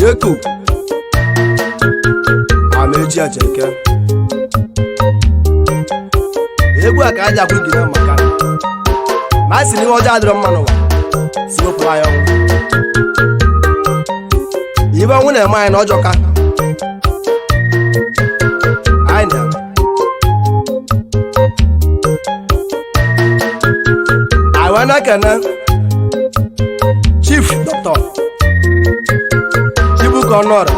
Eko Amechi Acheke egwu a ka aja kwụ gị na maka ma si n'ihe ọjọọ adịrọ mma n'ụwa si wepụrụ anyị ọnwụ ibe ọnwụ na-eme anyị na ọjọọ ka anyị na anyị na-ekene Chief Dr. Chibuka Ọnụọra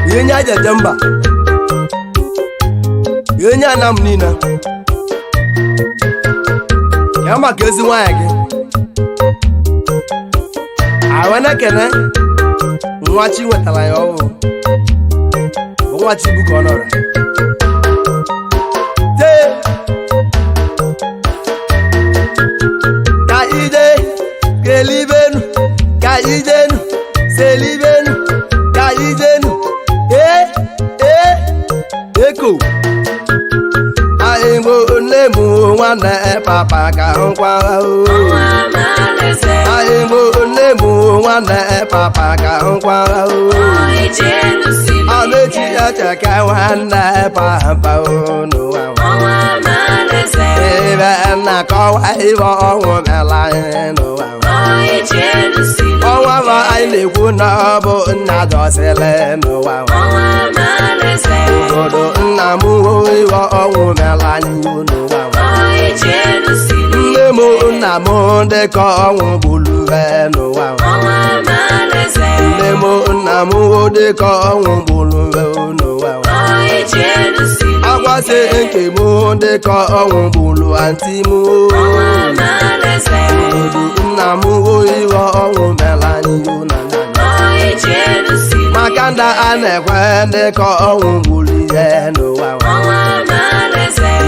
ihe nye aja eje mba ihe nye ana m niile ya maka ezi nwaanyị gị anyị na-ekene nwa chi wetara ya ọhụụ bụ nwa Chibuka Ọnụọra ka ije kelibenu ka ijenu selibenu ka ijenu Eko anyị bụ nne m nwanne papa ka nkwa anyị bụ nne m nwanne papa ka nkwa Amechi Acheke nwanne papa n'ụwa ebe na-akọwa ibe ọnwụ mela anyị n'ụwa ọnwa ma anyị na-ekwu na ọ bụ nna dọsịrị n'ụwa obodo nna m iwe ọnwụ mela anyị n'ụwa nne m nna m dịka ọnwụ gbulue n'ụwa nne m nna m dịka ọnwụ gbulue n'ụwa agwasị nke m dịka ọnwụ gbulu anti m obodo nna m iwe ọnwụ mela anyị maka ndị a na-ekwe dịka ọnwụ gbulu ihe n'ụwa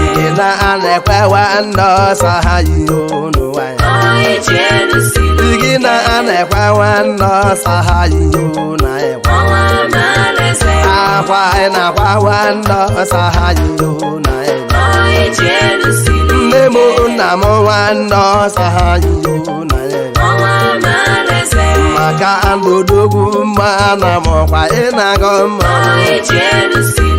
ike na a na-ekwewa ndị ọsọ ha yiho n'ụwa ike na a na-ekwewa ndị ọsọ ha yiho na ekwe akwa ị na-akwawa ndị ọsọ ha yiho na ekwe nne m nna m nwanne ọsọ ha yiho na ekwe maka ndụdogwu mma na mọkwa ị na-agọ mma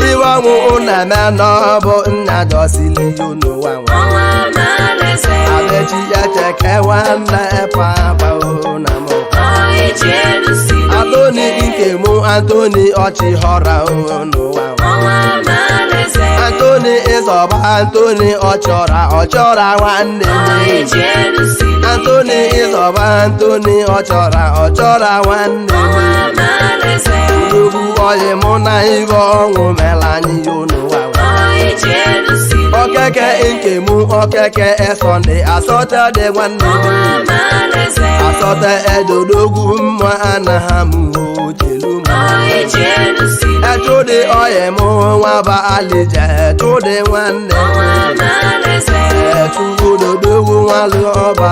iwe ọnwụ na-eme n'ọbụ nna dọsili n'ụwa Amechi Acheke nwanne papa na mọkwa Antoni nke mụ Antoni Ọchịhọra n'ụwa Antoni ịzọba Antoni ọchọra nwanne Antoni ịzọba Antoni ọchọra nwanne ugwu oyi mụ na ibe ọnwụ mela anyị n'ụwa okeke nke mụ okeke Sọnde asọte dị nwanne asọte edodogwu mma anaghị m chelu m etụdị oyi mụ nwa baalije etụdị nwanne etụdodogwu nwalụ ọba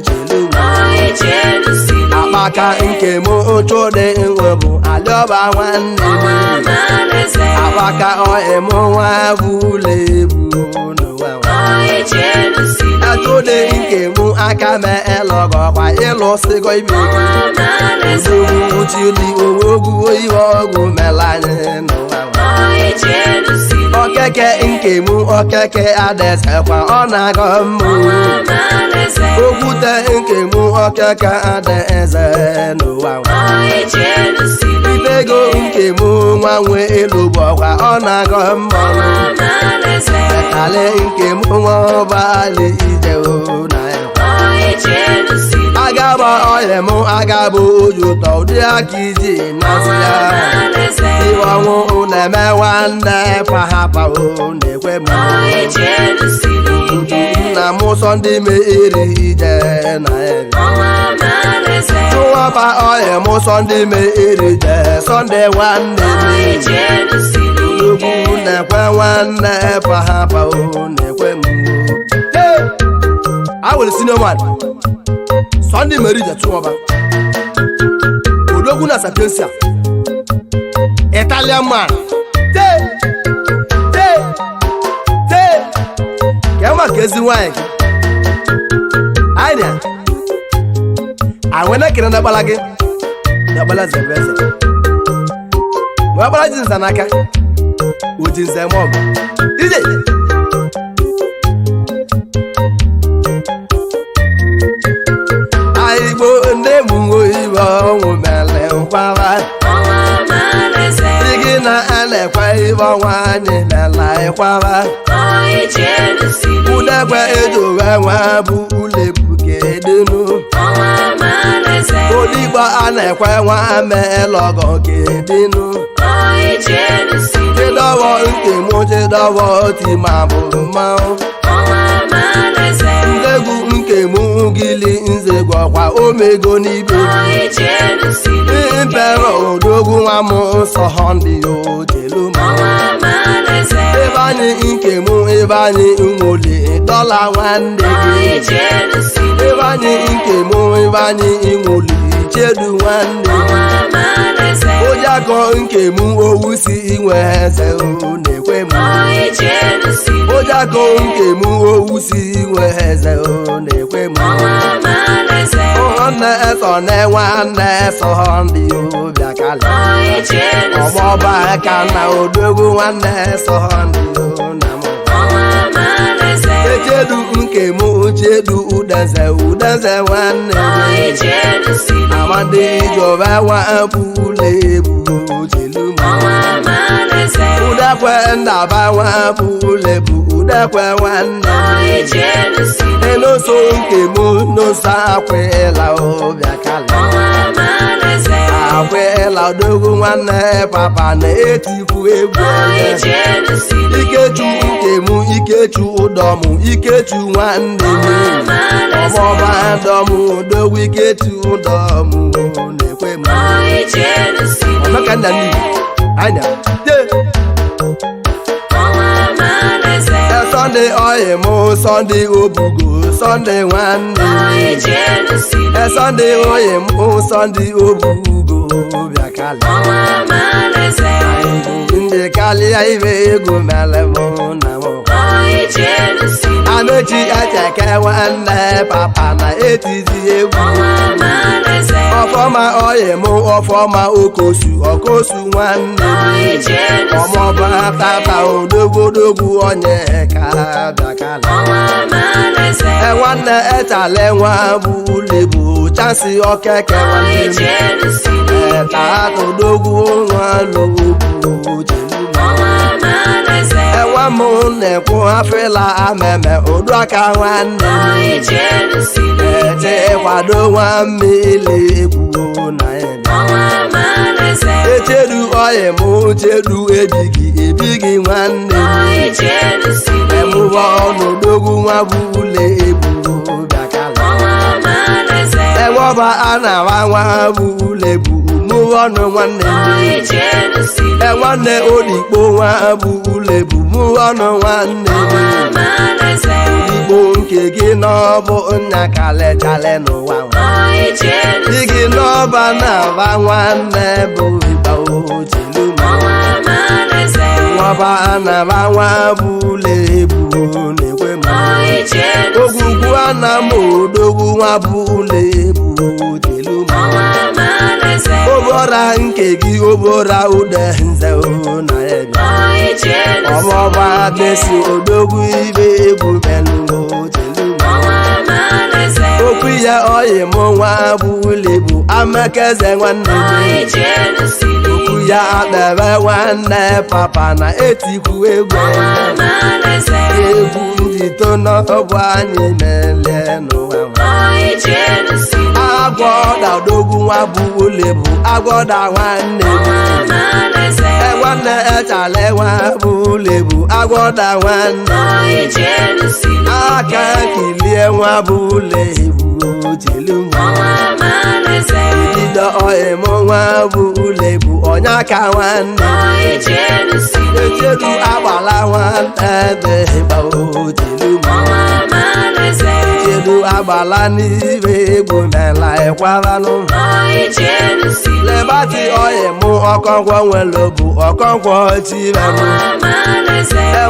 chelu m akpaka nke mụ chụdị nwe bụ alịọba nwanne akpaka oyi mụ nwa bụle ebu n'ụwa etụdị nke mụ aka mee elọgọkwa ịlụsịgo ibe ozugbo chili owogwu iwe ọgwụ mela anyị n'ụwa okeke nke mụ okeke adesekwa ọ na-agọ mmụ okwute nke mụ okeke adaeze n'ụwa ibego nke mụ nwa nwe elu bụkwa ọ na-agọ mmụ ekale nke mụ nwa ọbali ije na agaba oyi mụ agaba oji ụtọ ụdị aka iji nasị ya iwe ọnwụ na-eme nwanne pahapa na-ekwe m nna m Sọnde eri ije na chụwapa oyi mụ Sọnde eri ije Sọnde nwanne ugwu na-ekwe nwanne pahapa na-ekwe m I will see no one Sọnde eri ije chụwapa odogwu na Sapiensia Italian man ka ezi nwanyị anyị awena kire na bala gị na bala zebeze wa bala jinza naka o jinza mo ije Igbo ndị mụnwo ibe ọnwụ mere nkwara Digi na elekwa ibe ọnwa anyị mela ịkwara Udekwe edowe nwa bụ ulebuke dịnụ Odigbo a na-ekwe nwa melọgọ kedịnụ Chidọwọ nke mụ chidọwọ tima bụ mmanwụ Ndegwu nke mụ gili nze gwakwa omego n'ibe Impero odogwu nwa m nsọ ndị ojelu m Ebe anyị nke mụ ebe anyị nwole dọla nwanne gị Ebe anyị nke mụ ebe anyị nwole chedu nwanne Ojakọ nke mụ owusi inwe eze na-ekwe m Ojakọ nke mụ owusi inwe eze na-ekwe m Nwanne eso nwanne eso ndị obịa kala Ọgbọba aka na odogwu nwanne eso ndị na m Echedu nke mụ chedu udeze nwanne Amadi Jehova nwa bụle ebu chelu m Udekwe ndaba nwa bụle bụ udekwe nwanne Enoso nke mụ n'oso akwela obịa kala Akwela odogwu nwanne papa na-etikwu egwu Ikechu nke mụ ikechu ụdọmụ ikechu nwanne m Ọmọba dọmụ odogwu ikechu ụdọmụ na-ekwe m Ọmaka nna n'ihu anya Sunday oyi mụ Sunday obugo Sunday nwanne Sunday oyi mụ Sunday obugo bịa kala Ndị kalịa ibe ego mere mụ na mụ Amechi echeke nwanne papa na etizi egwu Ọfọma oyi mụ ọfọma okosu nwanne Ọmọba tata odogwodogwu onye ka bịakala Nwanne echale nwa bụ ulebu chansi okeke nwanne Tata odogwu nwa lobu Enwa m na-ekwu afela ameme oduaka nwanne Eche kwado nwa mmiri egwu na Echedu oyi mụ chedu ebigi nwanne Emụwa ọnụdogwu nwa bụle ebu bịakala Enwọba a na-awa nwa bụle ebu mụwa ọnụ nwanne Nwanne odigbo nwa bụle ebu mụwa ọnụ nwanne Odigbo nke gị n'ọbụ nna kalechale n'ụwa Di gị n'ọba na-aba nwanne bụ ịba ochelu Nwaba na-aba nwa bụle ebu na-ekwe m Ogwugwu ana m odogwu nwa bụle ebu ochelu Obora nke gị obora ude nze na ebe Ọmọba desi odogwu ibe egwu belu ochelu Okwu ya oyi mụ nwa bụle bụ amekeze nwanne Okwu ya akpebe nwanne papa na etikwu egwu Egwu ndị tonọbụ anyị mele n'ụwa Agwọda odogwu nwa bụle bụ agwọda nwanne Nwanne echale nwa bụle bụ agwọda nwanne Aka kilie nwa bụle bụ chelu Ibido oyi mụ nwa bụle bụ onye aka nwanne Echedu agbala nwanne dị ịba chelu edu agbala n'ibe egwu mela ịkwaranụ lebati oyi mụ ọkọngwọ nwere bụ ọkọngwọ tirenụ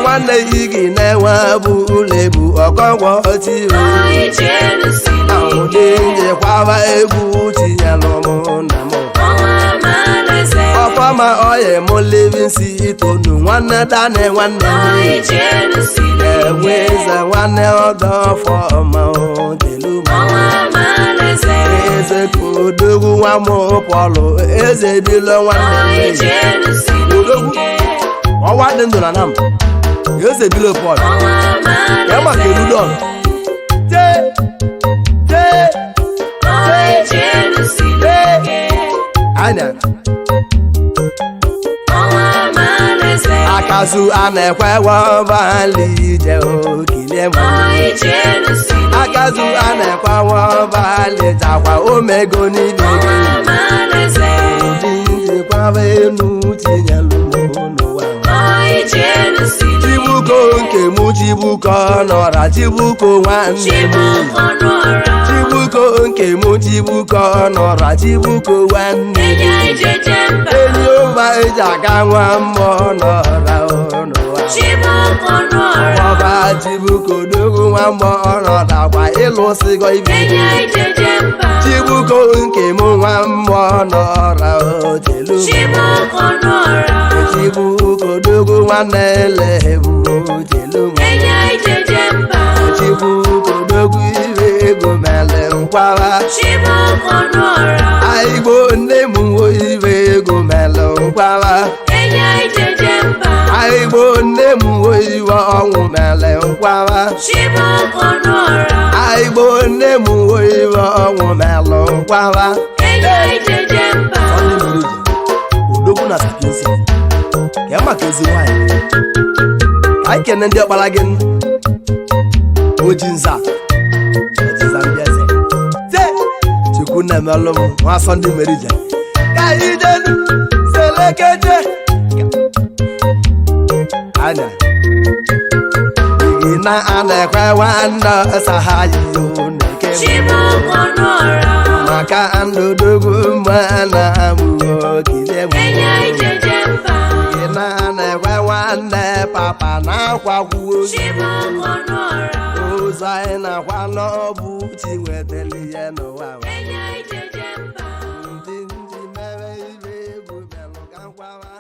nwanne igi na-enwe bụ ụlọebu ọkọngwọ tire ahụdị njekwaba egwu tinyelụ mụ na mụ ọfọma oyi mụ levinsi itonu nwanne dani nwanne enwe eze nwanne ọdọ fọma delu eze kodogwu nwa m pọlụ eze bilo nwanne odogwu ọwa dị ndụ na nam eze bilo pọlụ ya maka erudon anya akazu a na-ekwe wọbali ije okile m akazu a na-ekwe wọbali jakwa omego niile ụdị njikwaba enu tinyelu n'ụwa chibuko nke mụ chibuko nọra chibuko nwanne m chibuko nke mụ chibuko nọra chibuko nwanne m enyi ụba eji aga nwa mmụọ nọra n'ụwa ọba chibuko dogo nwa mmụọ nọra kwa ịlụsịgo ibe chibuko nke mụ nwa mmụọ nọra otelu chibuko dogo nwanne elebu otelu chibuko dogo ibe ego mele nkwara aigbo nne m nwo ibe ego mele nkwara aigbo nne m nwo iwe ọnwụ mele nkwara aigbo nne m nwo iwe ọnwụ mele nkwara odogwu na sapiensi ya maka ezi nwanyị anyị kene ndị ọkpara gị oji nza ndị eze chukwu na-emelụ m nwa Sunday merija ka ijenu selekeje anya igi na ana-ekwe nwanne sahayi oneke maka ndụdogwu mma na-amụghị okile m igi na ana-ekwe nwanne papa na-akwagwu ụzọ anyị na-akwa n'ọbụ ti nwetara ihe n'ụwa ndị mere ibe egwu melụ ka nkwawa